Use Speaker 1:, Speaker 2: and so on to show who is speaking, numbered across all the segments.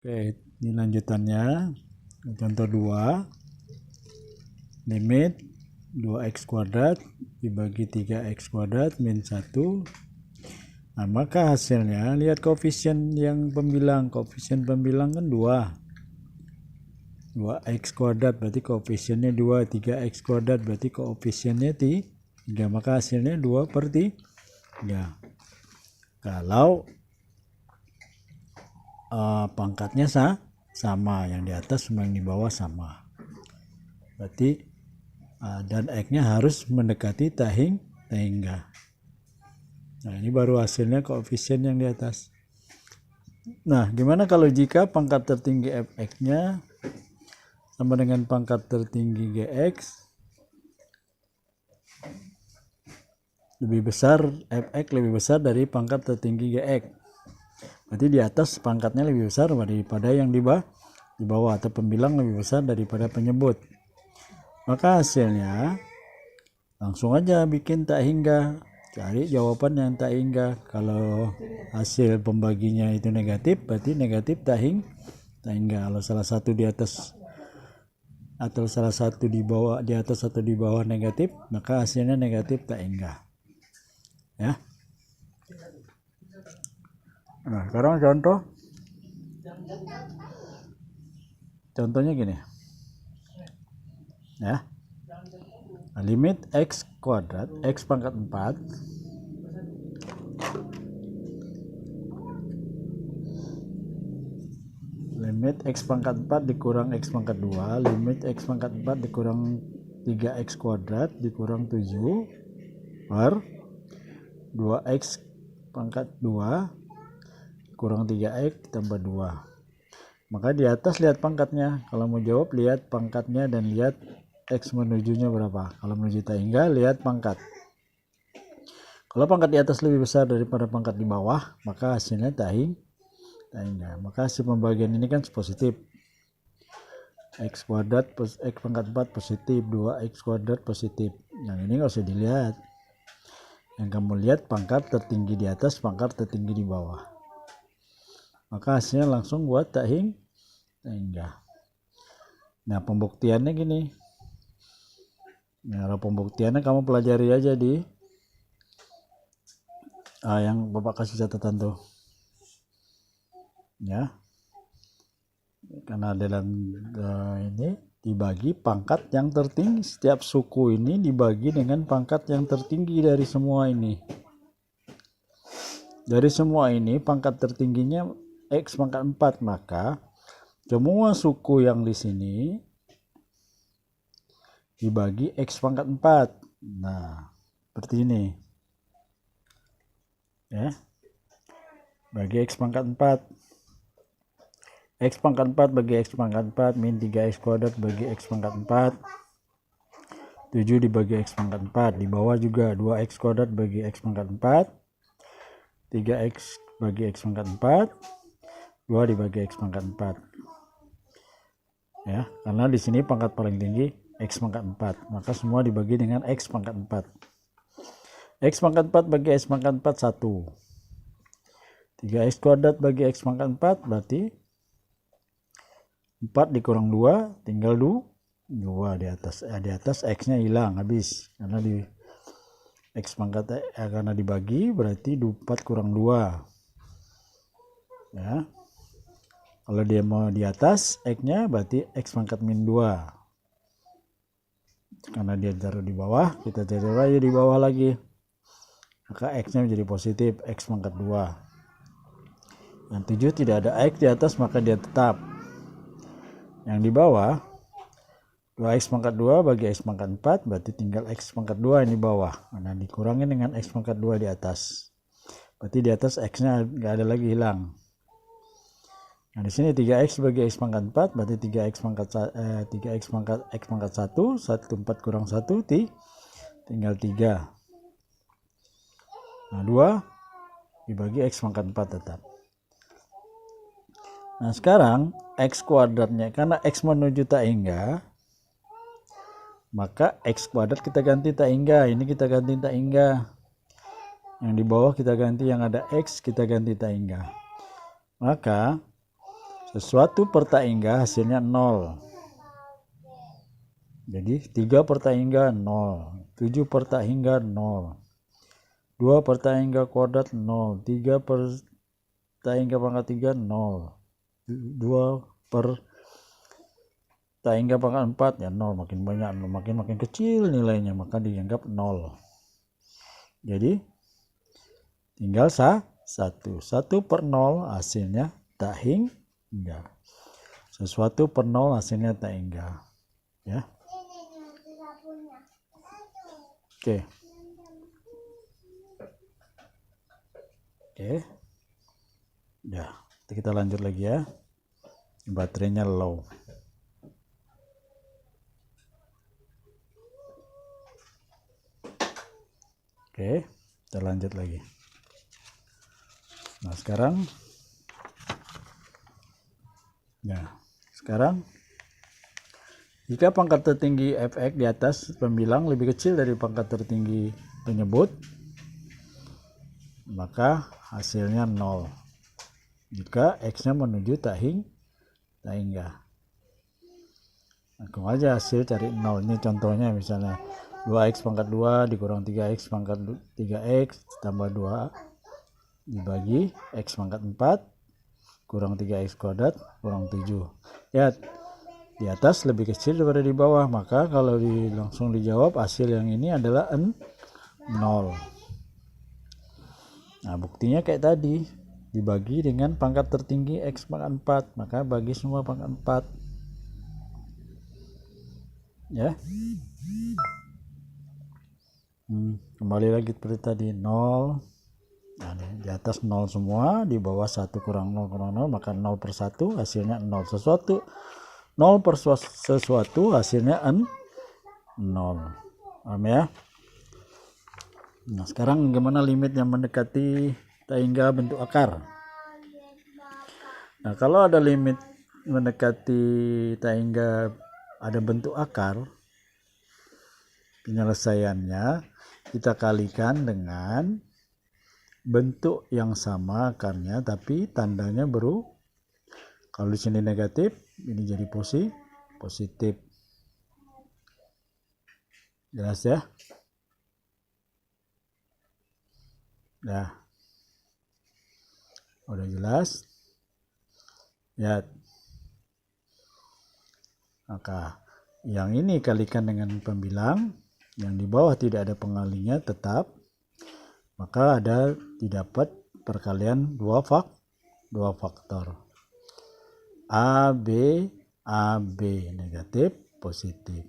Speaker 1: Oke, ini lanjutannya. Contoh 2. Limit 2x kuadrat dibagi 3x kuadrat min 1. Nah, maka hasilnya lihat koefisien yang pembilang. Koefisien pembilang kan 2. 2x kuadrat berarti koefisiennya 2. 3x kuadrat berarti koefisiennya 3. Maka hasilnya 2/3. Kalau pangkatnya sama, yang di atas sama yang di bawah sama, berarti dan x-nya harus mendekati tahingga. Nah, ini baru hasilnya koefisien yang di atas. Nah, gimana kalau jika pangkat tertinggi fx-nya sama dengan pangkat tertinggi gx lebih besar, fx lebih besar dari pangkat tertinggi gx? Berarti di atas pangkatnya lebih besar daripada yang di bawah, atau pembilang lebih besar daripada penyebut. Maka hasilnya langsung aja bikin tak hingga, cari jawaban yang tak hingga. Kalau hasil pembaginya itu negatif, berarti negatif tak hingga. Kalau salah satu di atas atau salah satu di bawah, di atas atau di bawah negatif, maka hasilnya negatif tak hingga. Ya. Nah, sekarang contohnya gini. Ya. Limit x kuadrat, x pangkat 4 limit x pangkat 4 dikurang x pangkat 2, limit x pangkat 4 dikurang 3x kuadrat dikurang 7 per 2x pangkat 2 kurang 3x tambah 2. Maka di atas lihat pangkatnya. Kalau mau jawab lihat pangkatnya dan lihat x menujunya berapa. Kalau menuju tak hingga lihat pangkat. Kalau pangkat di atas lebih besar daripada pangkat di bawah, maka hasilnya tak hingga. Maka hasil pembagian ini kan positif. X kuadrat plus x pangkat 4 positif, 2x kuadrat positif. Yang ini nggak usah dilihat. Yang kamu lihat pangkat tertinggi di atas, pangkat tertinggi di bawah. Maka hasilnya langsung buat tak hingga. Nah, pembuktiannya gini. Nah, kalau pembuktiannya kamu pelajari aja di yang Bapak kasih catatan tuh. Ya. Karena dalam ini dibagi pangkat yang tertinggi, setiap suku ini dibagi dengan pangkat yang tertinggi dari semua ini. Dari semua ini pangkat tertingginya x pangkat 4, maka semua suku yang di sini dibagi x pangkat 4. Nah, seperti ini. Ya. Bagi x pangkat 4. X pangkat 4 bagi x pangkat 4 min 3x kuadrat bagi x pangkat 4. 7 dibagi x pangkat 4. Di bawah juga 2x kuadrat bagi x pangkat 4. 3x bagi x pangkat 4. 2 dibagi x pangkat 4. Ya, karena di sini pangkat paling tinggi x pangkat 4. Maka semua dibagi dengan x pangkat 4. X pangkat 4 bagi x pangkat 4 1. 3x kuadrat bagi x pangkat 4 berarti 4 dikurang 2 tinggal 2 di atas. Di atas x-nya hilang, habis. Karena di x pangkat karena dibagi berarti 4 kurang 2. Ya. Kalau dia mau di atas x-nya berarti x pangkat min 2. Karena dia taruh di bawah, kita taruh aja di bawah lagi. Maka x-nya menjadi positif, x pangkat 2. Yang 7 tidak ada x di atas, maka dia tetap. Yang di bawah 2x pangkat 2 bagi x pangkat 4 berarti tinggal x pangkat 2 yang di bawah. Nah, dikurangi dengan x pangkat 2 di atas. Berarti di atas x-nya nggak ada lagi, hilang. Nah, di sini 3x bagi x pangkat 4 berarti 3x pangkat x pangkat 1, 4 kurang 1 tinggal 3. Nah, 2 dibagi x pangkat 4 tetap. Nah, sekarang x kuadratnya, karena x menuju tak hingga, maka x kuadrat kita ganti tak hingga. Ini kita ganti tak hingga. Yang di bawah kita ganti yang ada x, kita ganti tak hingga. Maka Sesuatu per tak hingga hasilnya 0. Jadi 3 per tak hingga 0, 7 per tak hingga 0, 2 per tak hingga kuadrat 0, 3 per tak hingga pangkat 3 0, 2 per tak hingga pangkat 4 ya 0, makin banyak makin kecil nilainya maka dianggap 0. Jadi tinggal 1 per 0 hasilnya tak hingga. Sesuatu per 0 hasilnya tak hingga. Ya. Oke. Ya, kita lanjut lagi ya. Baterainya low. Oke, kita lanjut lagi. Nah, sekarang jika pangkat tertinggi fx di atas pembilang lebih kecil dari pangkat tertinggi penyebut, maka hasilnya 0. Jika x-nya menuju tak hingga. Langsung aja hasil cari 0. Ini contohnya misalnya 2x pangkat 2 dikurang 3x pangkat 3x tambah 2 dibagi x pangkat 4 kurang 3x kuadrat kurang 7. Ya, di atas lebih kecil daripada di bawah, maka kalau langsung dijawab hasil yang ini adalah 0. Nah, buktinya kayak tadi, dibagi dengan pangkat tertinggi x pangkat 4, maka bagi semua pangkat 4. Ya. Kembali lagi seperti tadi, 0. Nah, di atas 0 semua, di bawah 1 kurang 0 kurang 0, maka 0 per 1 hasilnya 0. 0 per sesuatu hasilnya 0. Paham ya? Nah, sekarang gimana limit yang mendekati tak hingga bentuk akar? Nah, kalau ada limit mendekati tak hingga ada bentuk akar, penyelesaiannya kita kalikan dengan bentuk yang sama akarnya tapi tandanya berubah. Kalau di sini negatif, ini jadi positif. Jelas ya? Nah, udah jelas? Ya. Maka yang ini kalikan dengan pembilang, yang di bawah tidak ada pengalinya tetap, maka didapat perkalian dua faktor. A, B, negatif, positif.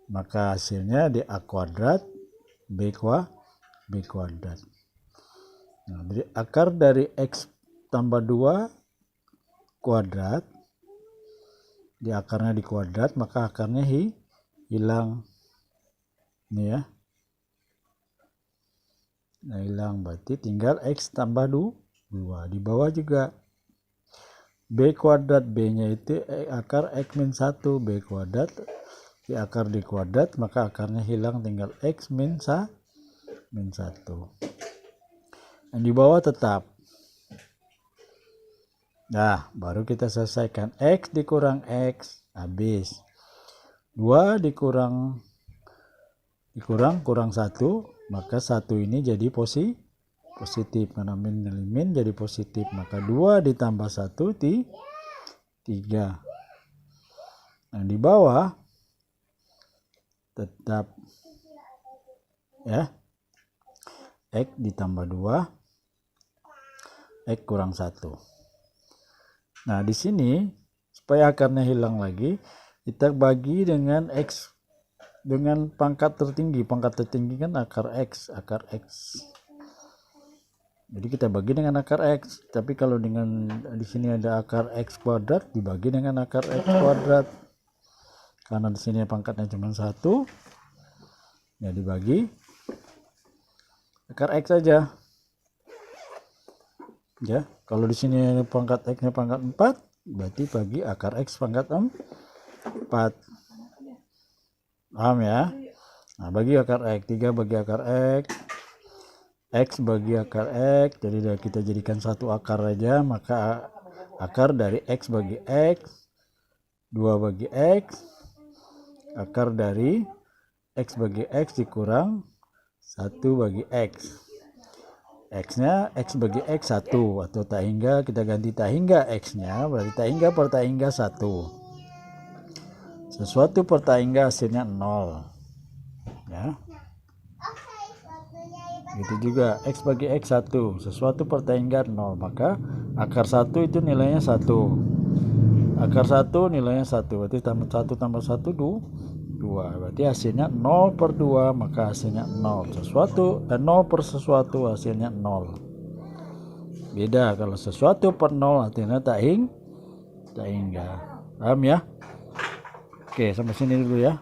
Speaker 1: Maka hasilnya di A kuadrat, B kuadrat. Nah, dari akar dari X tambah 2 kuadrat, di akarnya di kuadrat, maka akarnya hilang. Ini ya. Nah, hilang, berarti tinggal X tambah 2. Di bawah juga B kuadrat, B-nya itu akar X min 1, B kuadrat, di akar di kuadrat, maka akarnya hilang, tinggal X min 1. Yang di bawah tetap. Nah, baru kita selesaikan. X dikurang X, habis. 2 kurang 1, maka 1 ini jadi positif. Karena min jadi positif. Maka 2 ditambah 1, 3. Nah, di bawah tetap ya. X ditambah 2, X kurang 1. Nah, di sini supaya akarnya hilang lagi, kita bagi dengan X dengan pangkat tertinggi. Pangkat tertinggi kan akar X. Jadi kita bagi dengan akar X. Tapi kalau di sini ada akar X kuadrat, dibagi dengan akar X kuadrat. Karena di sini pangkatnya cuma 1, ya dibagi akar X saja. Ya, kalau di sini pangkat X-nya pangkat 4, berarti bagi akar X pangkat 4. Paham ya? Nah, bagi akar X, 3 bagi akar X bagi akar X, jadi kita jadikan satu akar aja, maka akar dari X bagi X, 2 bagi X, akar dari X bagi X dikurang 1 bagi X. X-nya X bagi X 1, atau tak hingga kita ganti tak hingga X-nya, berarti tak hingga per tak hingga 1. Sesuatu per tak hingga hasilnya 0. Ya. Gitu juga X bagi X 1, sesuatu per tak hingga 0, maka akar 1 itu nilainya 1. Akar 1 nilainya 1, berarti tambah 1 tambah 1 2, berarti hasilnya 0 per 2, maka hasilnya 0. 0 per sesuatu hasilnya 0. Beda kalau sesuatu per 0 hasilnya tak hingga. Paham ya? Oke, sampai sini dulu ya.